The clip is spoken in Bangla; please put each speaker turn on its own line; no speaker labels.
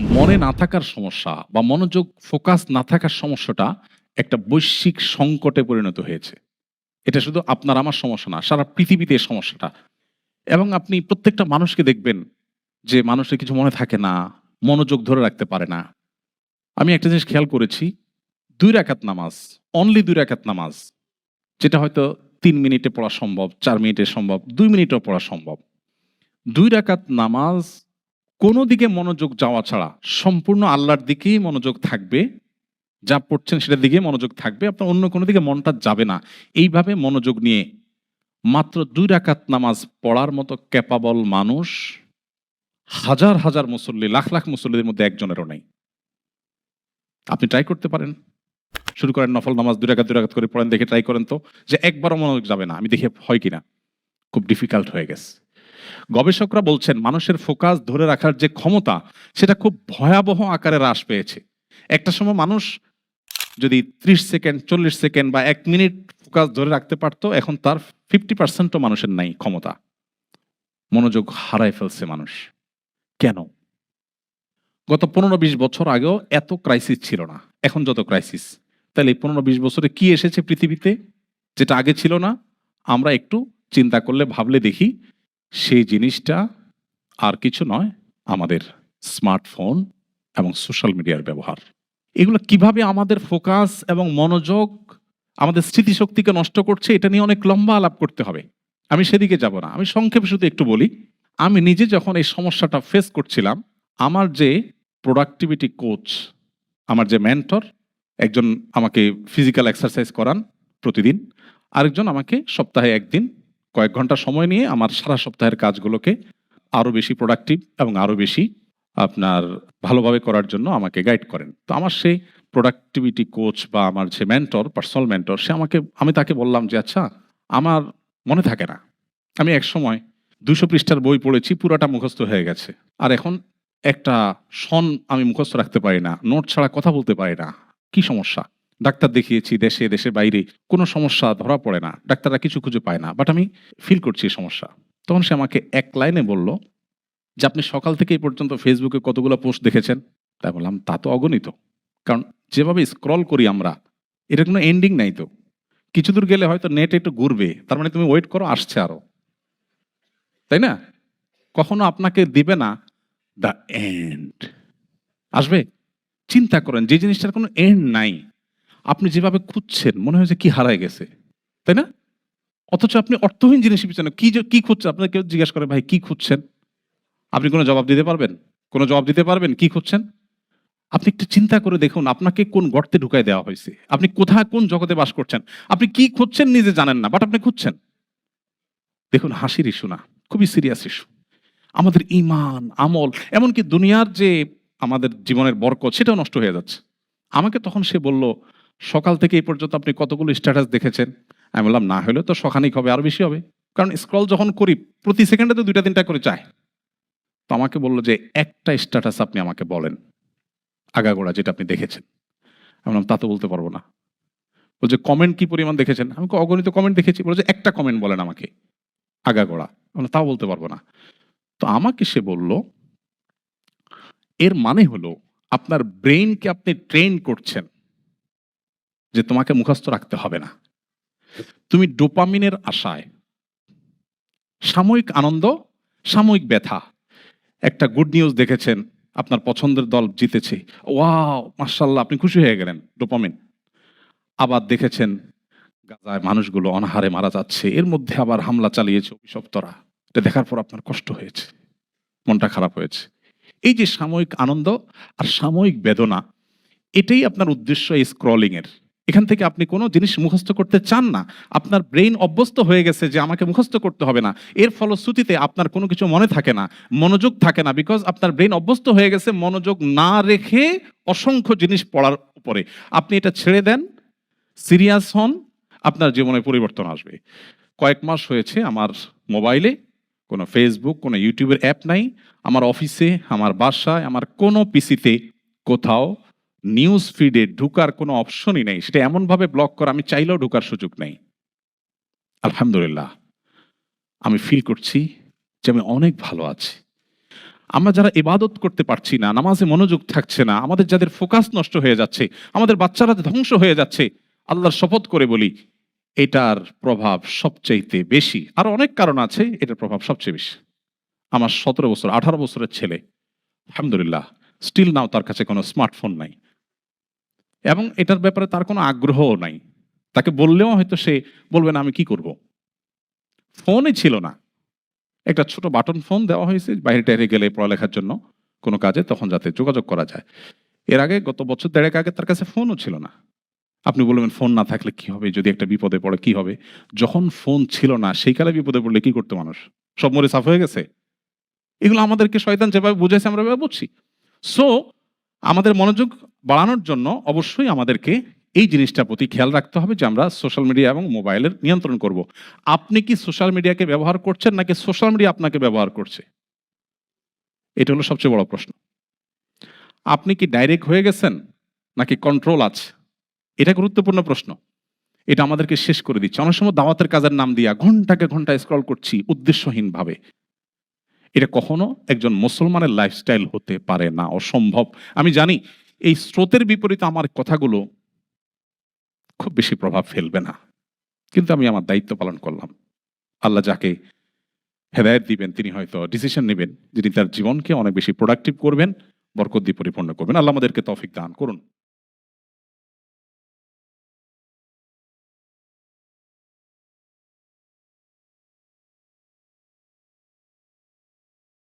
মনে না থাকার সমস্যা বা মনোযোগ ফোকাস না থাকার সমস্যাটা একটা বৈশ্বিক সংকটে পরিণত হয়েছে। এটা শুধু আপনার আমার সমস্যা না, সারা পৃথিবীতে এই সমস্যাটা। এবং আপনি প্রত্যেকটা মানুষকে দেখবেন যে মানুষের কিছু মনে থাকে না, মনোযোগ ধরে রাখতে পারে না। আমি একটা জিনিস খেয়াল করেছি, ২ রাকাত নামাজ, অনলি ২ রাকাত নামাজ, যেটা হয়তো ৩ মিনিটে পড়া সম্ভব, ৪ মিনিটে সম্ভব, ২ মিনিটেও পড়া সম্ভব। ২ রাকাত নামাজ কোনো দিকে মনোযোগ যাওয়া ছাড়া সম্পূর্ণ আল্লাহর দিকেই মনোযোগ থাকবে। যা পড়ছেন সেটার দিকেই মনোযোগ থাকবে। আপনার অন্য কোনো দিকে মনটা যাবে না। এইভাবে মনোযোগ নিয়ে মাত্র ২ রাকাত নামাজ পড়ার মতো ক্যাপাবল মানুষ হাজার, হাজার মুসল্লি, লাখ, লাখ মুসল্লিদের মধ্যে একজনেরও নাই। আপনি ট্রাই করতে পারেন। শুরু করেন নফল নামাজ ২ রাকাত, ২ রাকাত করে পড়েন, দেখে ট্রাই করেন তো যে একবারও মনোযোগ যাবে না। আমি দেখি হয় কিনা। খুব ডিফিকাল্ট হয়ে গেছে। গবেষকরা বলছেন মানুষের ফোকাস ধরে রাখার যে ক্ষমতা সেটা খুব ভয়াবহ আকারে হ্রাস পেয়েছে। একটা সময় মানুষ যদি ৩০ সেকেন্ড, ৪০ সেকেন্ড বা ১ মিনিট ফোকাস ধরে রাখতে পারত, এখন তার 50% ও মানুষের নাই ক্ষমতা। মনোযোগ হারায় ফেলছে মানুষ। কেন? গত ১৫-২০ বছর আগেও এত ক্রাইসিস ছিল না। এখন যত ক্রাইসিস। তাহলে এই ১৫-২০ বছরে কি এসেছে পৃথিবীতে যেটা আগে ছিল না? আমরা একটু চিন্তা করলে ভাবলে দেখি সেই জিনিসটা আর কিছু নয়, আমাদের স্মার্টফোন এবং সোশ্যাল মিডিয়ার ব্যবহার। এগুলো কিভাবে আমাদের ফোকাস এবং মনোযোগ, আমাদের স্মৃতিশক্তিকে নষ্ট করছে, এটা নিয়ে অনেক লম্বা আলাপ করতে হবে। আমি সেদিকে যাব না। আমি সংক্ষেপে শুধু একটু বলি। আমি নিজে যখন এই সমস্যাটা ফেস করছিলাম, আমার যে প্রোডাক্টিভিটি কোচ, আমার যে মেন্টর, একজন আমাকে ফিজিক্যাল এক্সারসাইজ করান প্রতিদিন। আরেকজন আমাকে সপ্তাহে ১ দিন কয়েক ঘন্টা সময় নিয়ে আমার সারা সপ্তাহের কাজগুলোকে আরো বেশি প্রোডাক্টিভ এবং আরো বেশি আপনার ভালোভাবে করার জন্য আমাকে গাইড করেন। তো আমার সেই প্রোডাক্টিভিটি কোচ বা আমার যে মেন্টর, পার্সোনাল মেন্টর, আমি তাকে বললাম যে, "আচ্ছা, আমার মনে থাকে না। আমি একসময় ২০০ পৃষ্ঠার বই পড়েছি, পুরাটা মুখস্থ হয়ে গেছে। আর এখন একটা সন আমি মুখস্থ রাখতে পারি না। নোট ছাড়া কথা বলতে পারি না। কি সমস্যা?" ডাক্তার দেখিয়েছি দেশে, দেশের বাইরে। কোনো সমস্যা ধরা পড়ে না। ডাক্তাররা কিছু খুঁজে পায় না। বাট আমি ফিল করছি এই সমস্যা। তখন সে আমাকে এক লাইনে বলল যে, "আপনি সকাল থেকে এই পর্যন্ত ফেসবুকে কতগুলো পোস্ট দেখেছেন?" তাই বললাম, "তা তো অগণিত। কারণ যেভাবে স্ক্রল করি আমরা, এটার কোনো এন্ডিং নাই তো। কিছুদূর গেলে হয়তো নেট একটু ঘুরবে। তার মানে তুমি ওয়েট করো, আসছে আরো।" তাই না? কখনো আপনাকে দিবে না দ্য এন্ড। আসবে? চিন্তা করেন যে জিনিসটার কোনো এন্ড নাই। আপনি যেভাবে খুঁজছেন মনে হয় যে কি হারায় গেছে। তাই না? অথচ আপনি অর্থহীন জিনিসের পিছনে কি খুঁজছেন? আপনাকে কেউ জিজ্ঞাসা করে, "ভাই কি খুঁজছেন?" আপনি কোনো জবাব দিতে পারবেন? কোনো জবাব দিতে পারবেন কি খুঁজছেন? আপনি একটু চিন্তা করে দেখুন আপনাকে কোন গর্তে ঢুকায় দেওয়া হইছে। আপনি কোথায় কোন জগতে বাস করছেন। আপনি কি খুঁজছেন নিজে জানেন না। বাট আপনি খুঁজছেন। দেখুন হাসির ইস্যু না। খুবই সিরিয়াস ইস্যু। আমাদের ঈমান, আমল, এমনকি দুনিয়ার যে আমাদের জীবনের বরকত সেটাও নষ্ট হয়ে যাচ্ছে। আমাকে তখন সে বলল, "সকাল থেকে এই পর্যন্ত আপনি কতগুলো স্ট্যাটাস দেখেছেন?" আমি বললাম, "না হলেও তো শখানেক হবে, আরো বেশি হবে।" কারণ স্ক্রল যখন করি প্রতি সেকেন্ডে তো ২ টা ৩ টা করে চায়। তো আমাকে বলল যে, "একটা স্ট্যাটাস আপনি আমাকে বলেন, আগাগোড়া যেটা আপনি দেখেছেন।" আমি বললাম, "তা তো বলতে পারব না।" বলছে, "কমেন্ট কি পরিমাণ দেখেছেন?" আমি অগণিত কমেন্ট দেখেছি। বলল যে, "একটা কমেন্ট বলেন আমাকে, আগাগোড়া।" আমি বললাম, "তাও বলতে পারব না।" তো আমাকে সে বলল, "এর মানে হলো আপনার ব্রেইনকে আপনি ট্রেন করছেন যে তোমাকে মুখস্থ রাখতে হবে না। তুমি ডোপামিনের আশায় সাময়িক আনন্দ, সাময়িক ব্যথা। একটা গুড নিউজ দেখেছেন, আপনার পছন্দের দল জিতেছে। ওয়াও! মাশাআল্লাহ আপনি খুশি হয়ে গেলেন, ডোপামিন। আবার দেখেছেন গাজায় মানুষগুলো অনাহারে মারা যাচ্ছে। এর মধ্যে আবার হামলা চালিয়েছে অভিশপ্তরা। এটা দেখার পর আপনার কষ্ট হয়েছে। মনটা খারাপ হয়েছে। এই যে সাময়িক আনন্দ আর সাময়িক বেদনা, এটাই আপনার উদ্দেশ্য এই স্ক্রলিং এর। এখান থেকে আপনি কোন জিনিস মুখস্থ করতে চান না। আপনার ব্রেইন অভ্যস্ত হয়ে গেছে যে আমাকে মুখস্থ করতে হবে না। এর ফলশ্রুতিতে আপনার কোনো কিছু মনে থাকে না, মনোযোগ থাকে না। বিকজ আপনার ব্রেইন অভ্যস্ত হয়ে গেছে মনোযোগ না রেখে অসংখ্য জিনিস পড়ার উপরে। আপনি এটা ছেড়ে দেন, সিরিয়াস হন, আপনার জীবনে পরিবর্তন আসবে। কয়েক মাস হয়েছে আমার মোবাইলে কোনো ফেসবুক, কোনো ইউটিউবের অ্যাপ নাই। আমার অফিসে, আমার বাসায়, আমার কোনো পিসিতে কোথাও নিউজ ফিডে ঢুকার কোনো অপশনই নেই। সেটা এমনভাবে ব্লক করা আমি চাইলেও ঢুকার সুযোগ নেই। আলহামদুলিল্লাহ। আমি ফিল করছি যে আমি অনেক ভালো আছি। আমরা যারা ইবাদত করতে পারছি না, নামাজে মনোযোগ থাকছে না, আমাদের যাদের ফোকাস নষ্ট হয়ে যাচ্ছে, আমাদের বাচ্চারা ধ্বংস হয়ে যাচ্ছে, আল্লাহর শপথ করে বলি এটার প্রভাব সবচাইতে বেশি। আরো অনেক কারণ আছে, এটার প্রভাব সবচেয়ে বেশি। আমার 17 বছর 18 বছরের ছেলে, আলহামদুলিল্লাহ, স্টিল নাও তার কাছে কোনো স্মার্টফোন নাই এবং এটার ব্যাপারে তার কোনো আগ্রহও নাই। তাকে বললেও হয়তো সে বলবে না আমি কি করব। ফোনই ছিল না, একটা ছোট বাটন ফোন দেওয়া হয়েছে বাইরে টাইরে গেলে পড়ালেখার জন্য কোনো কাজে, তখন যাতে যোগাযোগ করা যায়। এর আগে গত বছর দেড়েক আগে তার কাছে ফোনও ছিল না। আপনি বলবেন ফোন না থাকলে কি হবে, যদি একটা বিপদে পড়ে কি হবে? যখন ফোন ছিল না সেই কালে বিপদে পড়লে কি করতো মানুষ? সব মরে সাফ হয়ে গেছে? এগুলো আমাদেরকে শয়তান যেভাবে বুঝাইছে আমরা এভাবে বুঝছি। সো আমাদের মনোযোগ বাড়ানোর জন্য অবশ্যই আমাদেরকে এই জিনিসটার প্রতি খেয়াল রাখতে হবে যে আমরা সোশ্যাল মিডিয়া এবং মোবাইলের নিয়ন্ত্রণ করব। আপনি কি সোশ্যাল মিডিয়াকে ব্যবহার করছেন নাকি সোশ্যাল মিডিয়া আপনাকে ব্যবহার করছে? এটা হলো সবচেয়ে বড় প্রশ্ন। আপনি কি ডাইরেক্ট হয়ে গেছেন নাকি কন্ট্রোল আছে? এটা গুরুত্বপূর্ণ প্রশ্ন। এটা আমাদেরকে শেষ করে দিচ্ছে। অনেক সময় দাওয়াতের কাজের নাম দিয়া ঘন্টাকে ঘন্টা স্ক্রল করছি উদ্দেশ্যহীনভাবে। এটা কখনো একজন মুসলমানের লাইফস্টাইল হতে পারে না, অসম্ভব। আমি জানি এই স্রোতের বিপরীতে আমার কথাগুলো খুব বেশি প্রভাব ফেলবে না, কিন্তু আমি আমার দায়িত্ব পালন করলাম। আল্লাহ যাকে হেদায়েত দিবেন তিনি হয়তো ডিসিশন নেবেন যিনি তার জীবনকে অনেক বেশি প্রোডাক্টিভ করবেন, বরকত দিয়ে পরিপূর্ণ করবেন। আল্লাহ আমাদেরকে তৌফিক দান করুন।